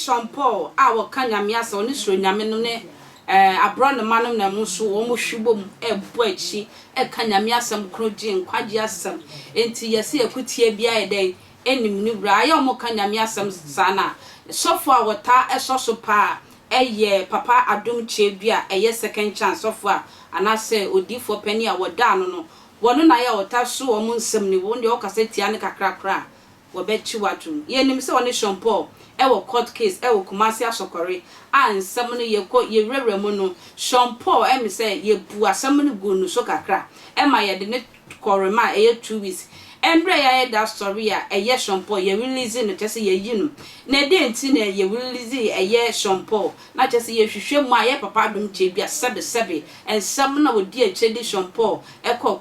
Sean Paul a woka nyame asa oni suro nyame no ne abro ne manom na mu so wo mo hwibom ebo achi ka nyame asam kroji nkwaji asam enti yesi ekutie bia eden enim ni bra ayo mo ka nyame asam sana sofo a wota esoso pa eye papa adom chebia eye second chance sofo a anase odifo pani a woda no wono na ya wota so wo mo nsam ni wo ndi o kasetia ne kakrakra wo be chi watum ye nim se woni Sean Paul ewo court case ewo Kumasi Asokore ansam no ye rewre mu no Sean Paul em say ye bu asam no gu no so kakra ema ye de ne korema 2 weeks embre ya that story a eye Sean Paul ye release no tese ye yi no na de enti na ye release eye Sean Paul na tese ye hwehwe mu aye papa dum chebia sebe ensam na odi achedi Sean Paul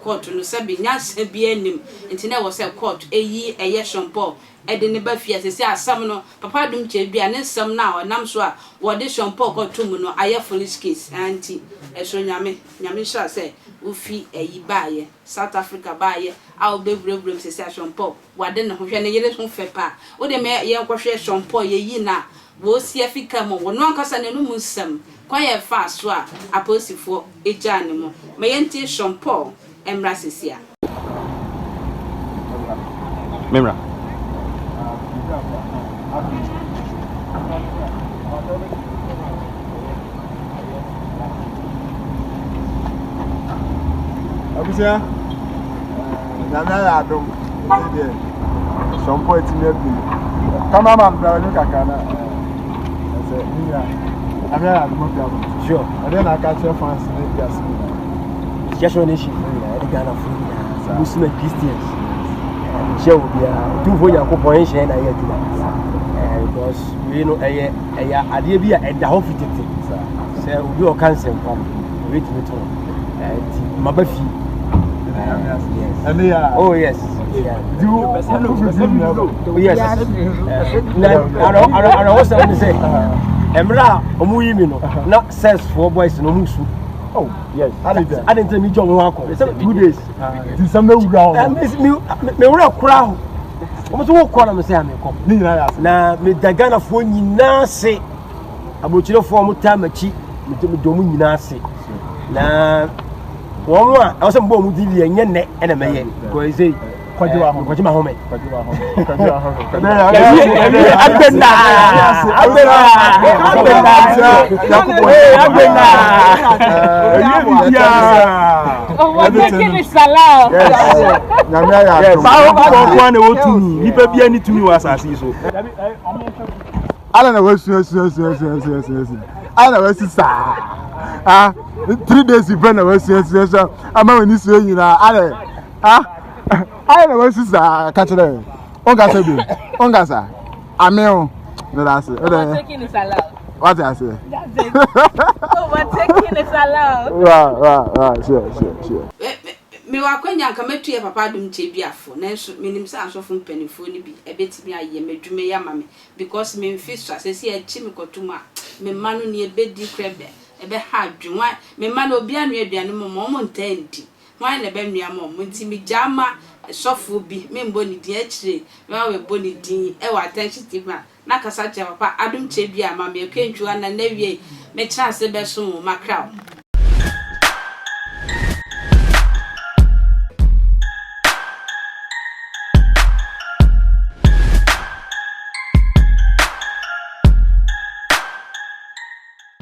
court no sebe nyansa bi anim enti na wo say court eyi eye Sean Paul ede ne ba fia sese asam no papa dum chebia ne nsam na onam so a wo de Sean Paul court mu no aye police case anti eso nyame sha say ufi eyi baaye South Africa baaye a obebrebrem sese Sean Paul wade ne ho hwe ne yele so fe pa wo de me ye nkohwe Sean Paul ye yi na wo si Africa mo wo no ankasa ne no musam kwa ye fa so a aposifo eja ne mo me ye ntie Sean Paul emra sese a memra Abusia na adom ide Sean Paul ti me bi kama ma bra ni kakana say niya amia adom bia sure ade na ka che fans ni bia si just one issue the Ghana free Muslim Christians je obia tu fo yakobon hye na ye dina because we know aya ade bia eda ho fitete say obi o cancer pam wait me to mabafi oh yes yes I was going to say emra omuyi mi no na sex for boys no musu oh yes I didn't tell me John Wako 2 days some me wura kura ho omo so wo kora me say amekom ni nyina ya na me dagana fo nyina se abochire fo mo tamachi me domu nyina se na wọ́n a ọsẹ mbọ mu dili enye ne ena meye ko ise kwaji ma home Ah 3 days you been away yes ama when you say you na ale I know sister catch them onga say be onga sa ameo no that's it overtaking is allowed what I say that's it overtaking is allowed right sure me wa kwanya nka metue papa dum chebiafo nanso menim sa asofo mpanifo ni bi ebetimi aye medwume ya mame because me mfiso asese ya chi me kotuma me manu ni ebedi krebe ebe ha dwuma me manu obi anu aduane mo ntandi wan na be nua mo ntimi jama sofo bi me mbo ni di akire me wa we bo ni din e wa attention tima na kasa che papa adum chebia mame kwentwa na nawie me chance be so makra